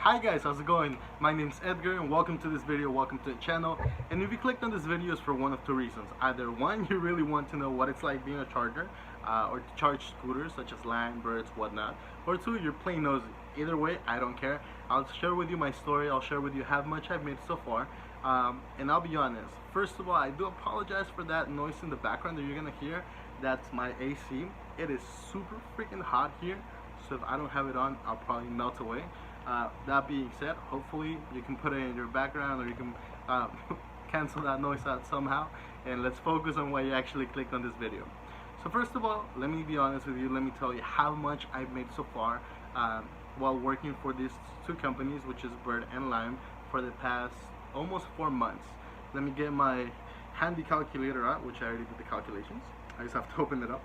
Hi guys, how's it going? My name's Edgar and welcome to this video, welcome to the channel. And if you clicked on this video, it's for one of two reasons. Either one, you really want to know what it's like being a charger or to charge scooters such as Lime, Birds, whatnot. Or two, you're plain nosy. Either way, I don't care. I'll share with you my story, I'll share with you how much I've made so far. And I'll be honest, first of all, I do apologize for that noise in the background that you're gonna hear. That's my AC. It is super freaking hot here, so if I don't have it on, I'll probably melt away. That being said, hopefully you can put it in your background or you can cancel that noise out somehow, and let's focus on why you actually clicked on this video. So first of all, let me be honest with you, let me tell you how much I've made so far while working for these two companies, which is Bird and Lime, for the past almost 4 months. Let me get my handy calculator out, which I already did the calculations. I just have to open it up.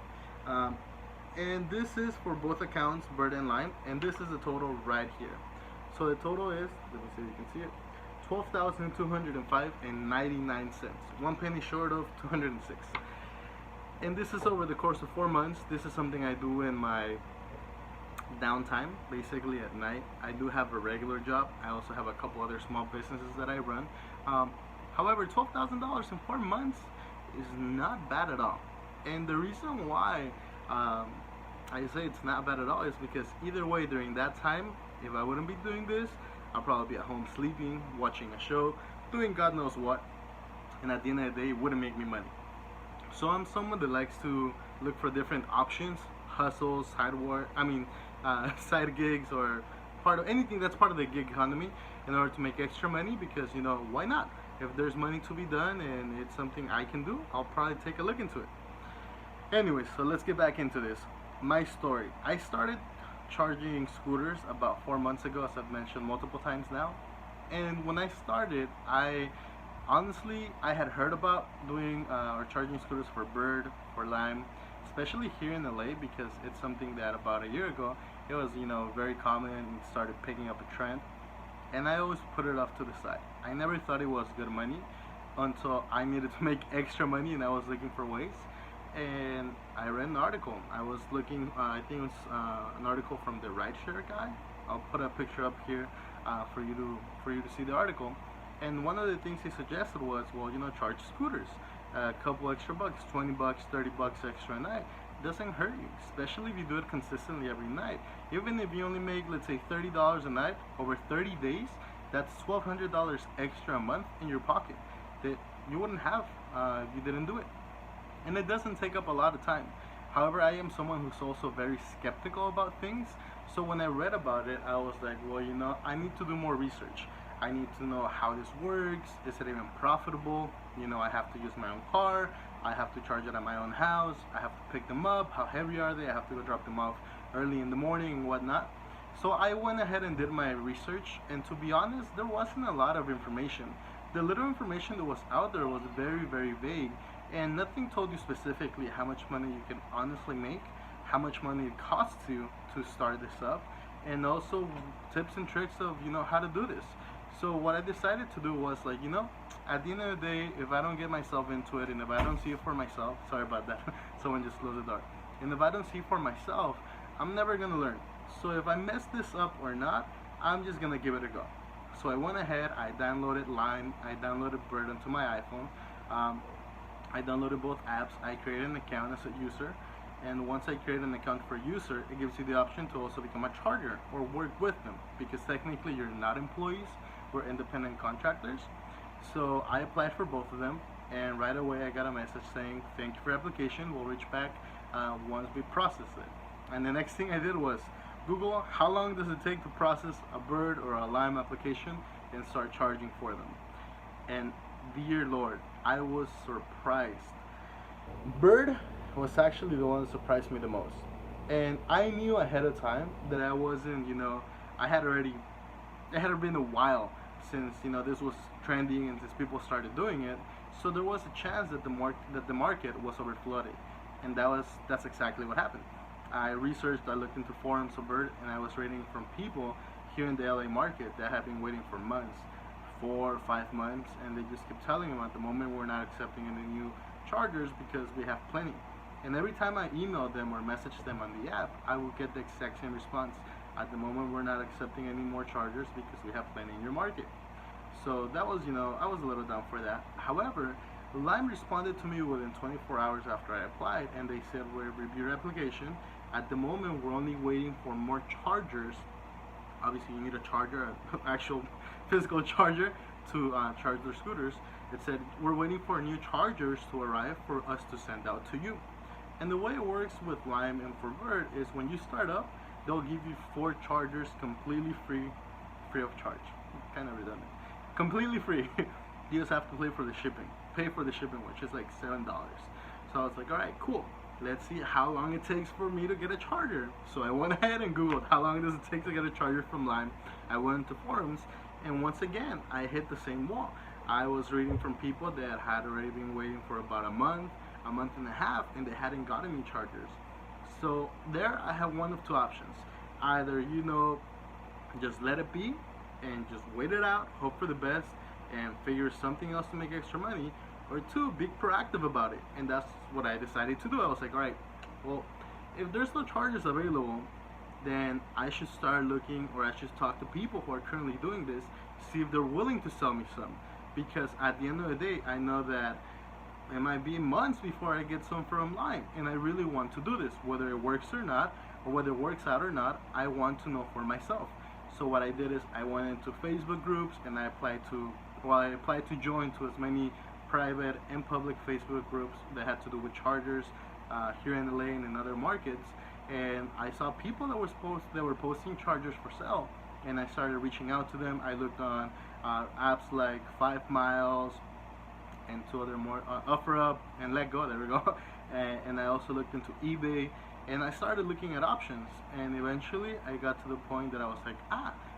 And this is for both accounts, Bird and Lime, and this is the total right here. So the total is, let me see if you can see it, $12,205.99, 1 penny short of 206. And this is over the course of 4 months. This is something I do in my downtime, basically at night. I do have a regular job. I also have a couple other small businesses that I run. However, $12,000 in 4 months is not bad at all. And the reason why I say it's not bad at all is because either way, during that time, if I wouldn't be doing this, I'll probably be at home sleeping, watching a show, doing God knows what, and at the end of the day, it wouldn't make me money. So I'm someone that likes to look for different options, hustles, side gigs, or part of anything that's part of the gig economy in order to make extra money, because, you know, why not? If there's money to be done and it's something I can do, I'll probably take a look into it. Anyways, so let's get back into this. My story. I started charging scooters about 4 months ago, as I've mentioned multiple times now. And when I started, I had heard about doing or charging scooters for Bird, for Lime, especially here in LA, because it's something that about a year ago it was, you know, very common and started picking up a trend. And I always put it off to the side. I never thought it was good money until I needed to make extra money, and I was looking for ways. And I read an article. I was looking, I think it was an article from the rideshare guy. I'll put a picture up here for you to see the article. And one of the things he suggested was, well, you know, charge scooters. A couple extra bucks, 20 bucks, 30 bucks extra a night. Doesn't hurt you, especially if you do it consistently every night. Even if you only make, let's say, $30 a night over 30 days, that's $1,200 extra a month in your pocket that you wouldn't have if you didn't do it. And it doesn't take up a lot of time. However, I am someone who's also very skeptical about things. So when I read about it, I was like, well, you know, I need to do more research. I need to know how this works. Is it even profitable? You know, I have to use my own car. I have to charge it at my own house. I have to pick them up. How heavy are they? I have to go drop them off early in the morning and whatnot. So I went ahead and did my research. And to be honest, there wasn't a lot of information. The little information that was out there was very, very vague. And nothing told you specifically how much money you can honestly make, how much money it costs you to start this up, and also tips and tricks of, you know, how to do this. So what I decided to do was, like, you know, at the end of the day, if I don't get myself into it and if I don't see it for myself, sorry about that, someone just closed the door, and if I don't see it for myself, I'm never gonna learn. So if I mess this up or not, I'm just gonna give it a go. So I went ahead, I downloaded Lime, I downloaded Bird onto my iPhone. I downloaded both apps. I created an account as a user, and once I create an account for a user, it gives you the option to also become a charger or work with them, because technically you're not employees, we're independent contractors. So I applied for both of them, and right away I got a message saying, thank you for your application, we'll reach back once we process it. And the next thing I did was Google how long does it take to process a Bird or a Lime application and start charging for them. And dear Lord, I was surprised. Bird was actually the one that surprised me the most. And I knew ahead of time that I wasn't, you know, it had been a while since, you know, this was trending and since people started doing it. So there was a chance that the market was overflooded. And that's exactly what happened. I researched, I looked into forums of Bird, and I was reading from people here in the LA market that have been waiting for months. 4 or 5 months, and they just keep telling them at the moment we're not accepting any new chargers because we have plenty. And every time I emailed them or messaged them on the app, I would get the exact same response. At the moment, we're not accepting any more chargers because we have plenty in your market. So that was, I was a little down for that. However, Lime responded to me within 24 hours after I applied, and they said, we review your application. At the moment, we're only waiting for more chargers. Obviously, you need a charger, an actual physical charger to charge their scooters. It said, we're waiting for new chargers to arrive for us to send out to you. And the way it works with Lime and for Bird is when you start up, they'll give you 4 chargers completely free of charge. Kind of redundant. Completely free. You just have to pay for the shipping, which is like $7. So I was like, all right, cool. Let's see how long it takes for me to get a charger. So I went ahead and Googled how long does it take to get a charger from Lime. I went to forums, and once again, I hit the same wall. I was reading from people that had already been waiting for about a month and a half, and they hadn't gotten any chargers. So there I have one of 2 options. Either, just let it be and just wait it out, hope for the best, and figure something else to make extra money, or 2, be proactive about it. And that's what I decided to do. I was like, all right, well, if there's no chargers available, then I should start looking, or I should talk to people who are currently doing this, see if they're willing to sell me some. Because at the end of the day, I know that it might be months before I get some from Lime, and I really want to do this. Whether it works or not, or whether it works out or not, I want to know for myself. So what I did is I went into Facebook groups, and I applied to join to as many private and public Facebook groups that had to do with chargers here in LA and in other markets. And I saw people that were posting chargers for sale, and I started reaching out to them. I looked on apps like 5 Miles and 2 other more, OfferUp and Let Go, there we go. And I also looked into eBay, and I started looking at options, and eventually I got to the point that I was like,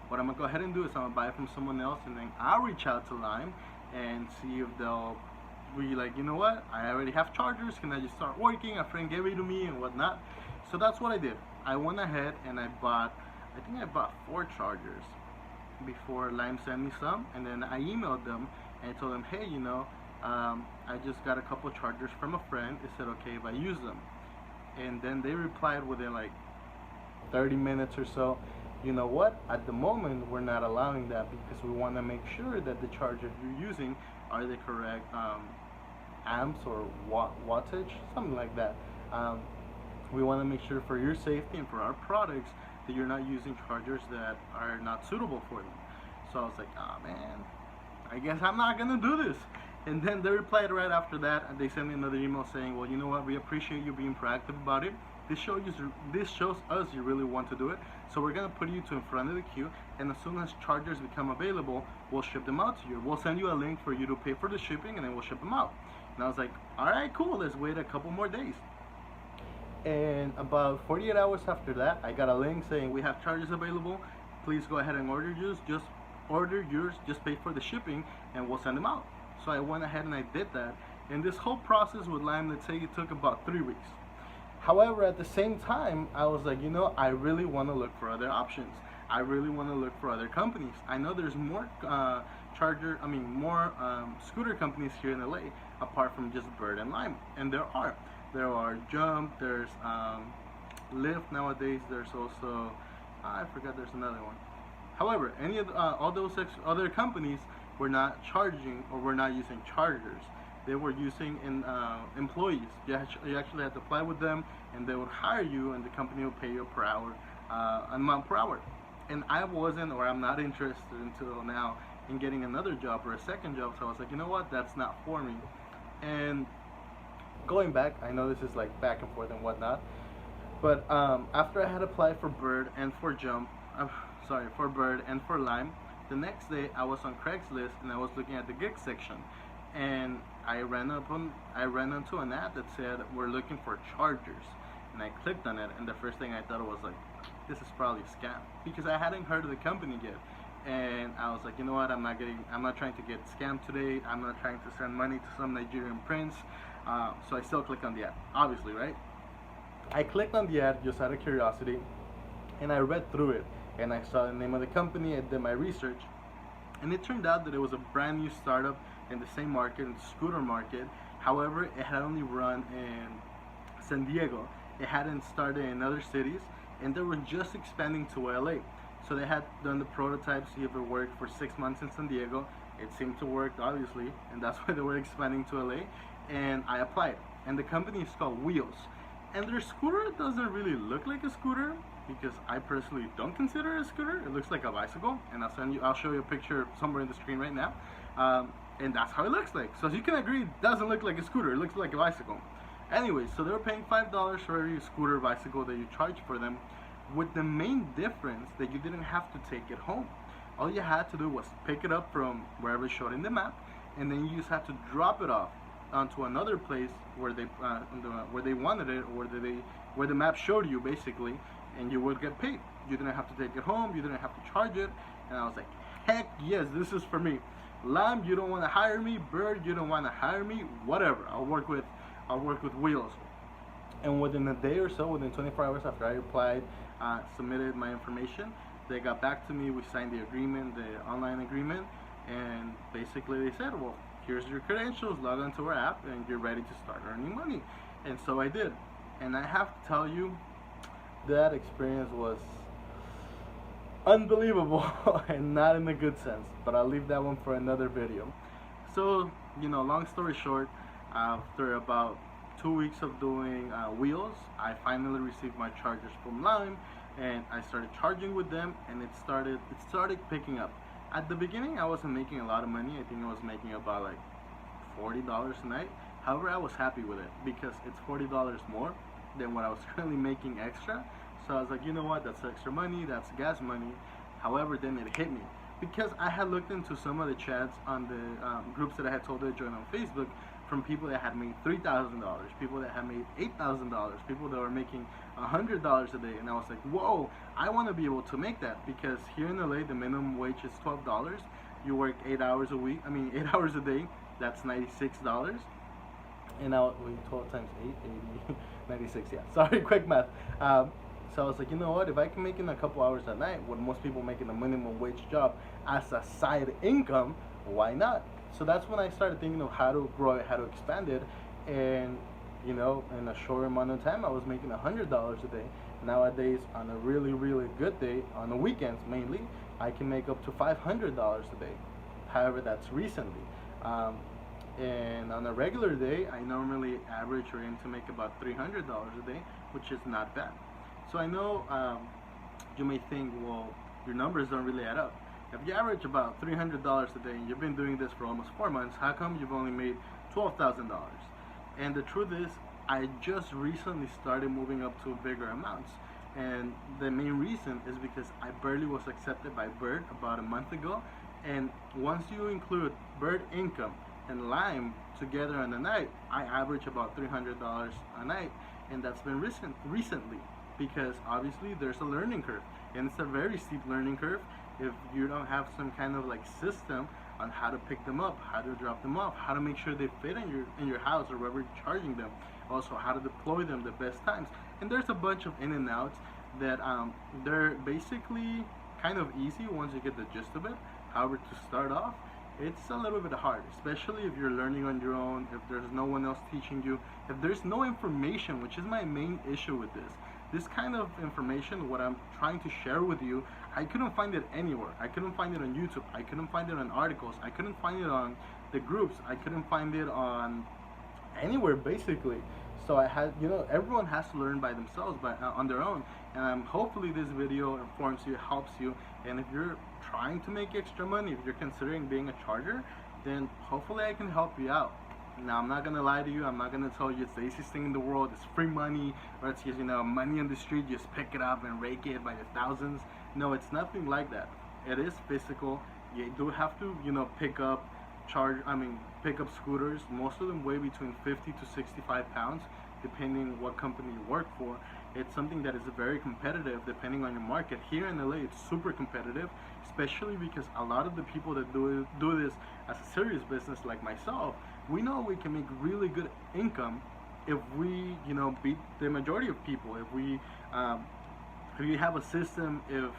what I'm gonna go ahead and do is I'm gonna buy it from someone else, and then I'll reach out to Lime and see if they'll be like, you know what, I already have chargers, can I just start working? A friend gave it to me and whatnot. So that's what I did. I went ahead and I think I bought 4 chargers before Lime sent me some, and then I emailed them and I told them, hey, I just got a couple chargers from a friend. Is it okay if I use them? And then they replied within like 30 minutes or so, you know what, at the moment we're not allowing that because we want to make sure that the chargers you're using are the correct amps or wattage, something like that. We want to make sure for your safety and for our products that you're not using chargers that are not suitable for them. So I was like, man, I guess I'm not gonna do this. And then they replied right after that, and they sent me another email saying, well, you know what, we appreciate you being proactive about it. This shows us you really want to do it. So we're gonna put you in front of the queue, and as soon as chargers become available, we'll ship them out to you. We'll send you a link for you to pay for the shipping, and then we'll ship them out. And I was like, all right, cool, let's wait a couple more days. And about 48 hours after that, I got a link saying we have chargers available. Please go ahead and order yours. Just pay for the shipping, and we'll send them out. So I went ahead and I did that. And this whole process with Lime, let's say it took about 3 weeks. However, at the same time, I was like, I really want to look for other options. I really want to look for other companies. I know there's more scooter companies here in LA apart from just Bird and Lime, and there are Jump, there's Lyft nowadays. There's also I forgot there's another one. However, any of all those other companies were not charging or were not using chargers. They were using employees. You actually had to apply with them, and they would hire you, and the company would pay you per hour, amount per hour. And I wasn't, or I'm not interested until now in getting another job or a second job. So I was like, you know what, that's not for me. And going back, I know this is like back and forth and whatnot, but after I had applied for Bird and for for Bird and for Lime, the next day I was on Craigslist and I was looking at the gig section, and I ran onto an ad that said we're looking for chargers, and I clicked on it, and the first thing I thought was like, this is probably a scam, because I hadn't heard of the company yet. And I was like, you know what, I'm not trying to get scammed today. I'm not trying to send money to some Nigerian prince. So I still clicked on the ad, obviously, right? I clicked on the ad just out of curiosity, and I read through it, and I saw the name of the company. I did my research, and it turned out that it was a brand new startup in the same market, in the scooter market. However, it had only run in San Diego. It hadn't started in other cities, and they were just expanding to LA. So they had done the prototypes, see if it worked for 6 months in San Diego. It seemed to work, obviously, and that's why they were expanding to LA. And I applied, and the company is called Wheels, and their scooter doesn't really look like a scooter, because I personally don't consider it a scooter. It looks like a bicycle, and I'll show you a picture somewhere in the screen right now. And that's how it looks like. So as you can agree, it doesn't look like a scooter, it looks like a bicycle. Anyway, so they were paying $5 for every scooter or bicycle that you charge for them, with the main difference that you didn't have to take it home. All you had to do was pick it up from wherever it showed in the map, and then you just had to drop it off onto another place where they wanted it, or where the map showed you, basically, and you would get paid. You didn't have to take it home, you didn't have to charge it. And I was like, heck yes, this is for me. Lime, you don't want to hire me. Bird, you don't want to hire me. Whatever, I'll work with Wheels. And within a day or so, within 24 hours after I applied, submitted my information, they got back to me. We signed the agreement, the online agreement, and basically they said, well, here's your credentials, log onto our app, and you're ready to start earning money. And so I did. And I have to tell you, that experience was unbelievable, and not in a good sense, but I'll leave that one for another video. So, long story short, after about 2 weeks of doing Wheels, I finally received my chargers from Lime, and I started charging with them, and it started picking up. At the beginning, I wasn't making a lot of money. I think I was making about like $40 a night. However, I was happy with it, because it's $40 more than what I was currently making extra. So I was like, you know what, that's extra money, that's gas money. However, then it hit me, because I had looked into some of the chats on the groups that I had told to join on Facebook, from people that had made $3,000, people that had made $8,000, people that were making $100 a day. And I was like, whoa, I want to be able to make that, because here in LA the minimum wage is $12. You work 8 hours a week, 8 hours a day, that's $96. And now, 12 times 8, 80, 96, yeah, sorry, quick math. So I was like, you know what, if I can make in a couple hours a night, what most people make in a minimum wage job as a side income, why not? So that's when I started thinking of how to grow it, how to expand it. And in a short amount of time, I was making $100 a day. Nowadays, on a really, really good day, on the weekends mainly, I can make up to $500 a day. However, that's recently. And on a regular day, I normally average or aim to make about $300 a day, which is not bad. So I know you may think, well, your numbers don't really add up. If you average about $300 a day and you've been doing this for almost 4 months, how come you've only made $12,000? And the truth is, I just recently started moving up to bigger amounts. And the main reason is because I barely was accepted by Bird about a month ago. And once you include Bird income and Lime together on the night, I average about $300 a night. And that's been recently, because obviously there's a learning curve, and it's a very steep learning curve if you don't have some kind of like system on how to pick them up, how to drop them off, how to make sure they fit in your house or wherever you're charging them, also how to deploy them the best times. And there's a bunch of in and outs that they're basically kind of easy once you get the gist of it. However, to start off, it's a little bit hard, especially if you're learning on your own, if there's no one else teaching you, if there's no information, which is my main issue with this. This kind of information, what I'm trying to share with you, I couldn't find it anywhere. I couldn't find it on YouTube. I couldn't find it on articles. I couldn't find it on the groups. I couldn't find it on anywhere, basically. So I had, everyone has to learn by themselves, on their own. And hopefully this video informs you, helps you. And if you're trying to make extra money, if you're considering being a charger, then hopefully I can help you out. Now, I'm not gonna lie to you. I'm not gonna tell you it's the easiest thing in the world. It's free money, or it's just money on the street. Just pick it up and rake it by the thousands. No, it's nothing like that. It is physical. You do have to pick up scooters. Most of them weigh between 50 to 65 pounds, depending what company you work for. It's something that is very competitive depending on your market. Here in LA, it's super competitive, especially because a lot of the people that do this as a serious business, like myself, we know we can make really good income if we beat the majority of people, if we if you have a system, if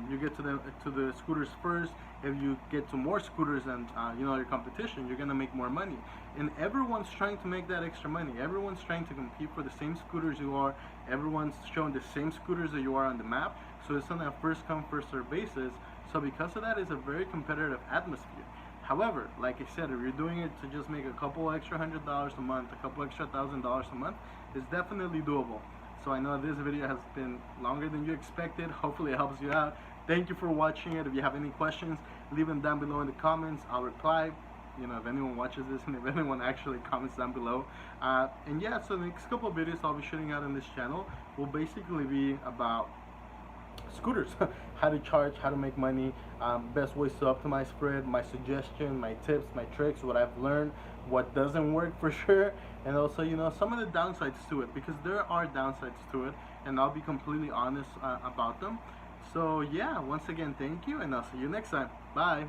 you get to the scooters first, if you get to more scooters than your competition, you're gonna make more money. And everyone's trying to make that extra money. Everyone's trying to compete for the same scooters you are. Everyone's showing the same scooters that you are on the map. So it's on a first come first serve basis. So because of that, it's a very competitive atmosphere. However, like I said, if you're doing it to just make a couple extra $100 a month, a couple extra $1,000 a month, it's definitely doable. So I know this video has been longer than you expected. Hopefully it helps you out. Thank you for watching it. If you have any questions, leave them down below in the comments. I'll reply. If anyone watches this and if anyone actually comments down below. And yeah, so the next couple of videos I'll be shooting out on this channel will basically be about scooters, how to charge, how to make money, best ways to optimize for it, my suggestion, my tips, my tricks, what I've learned, what doesn't work for sure, and also some of the downsides to it, because there are downsides to it, and I'll be completely honest about them. So yeah, once again, thank you, and I'll see you next time. Bye.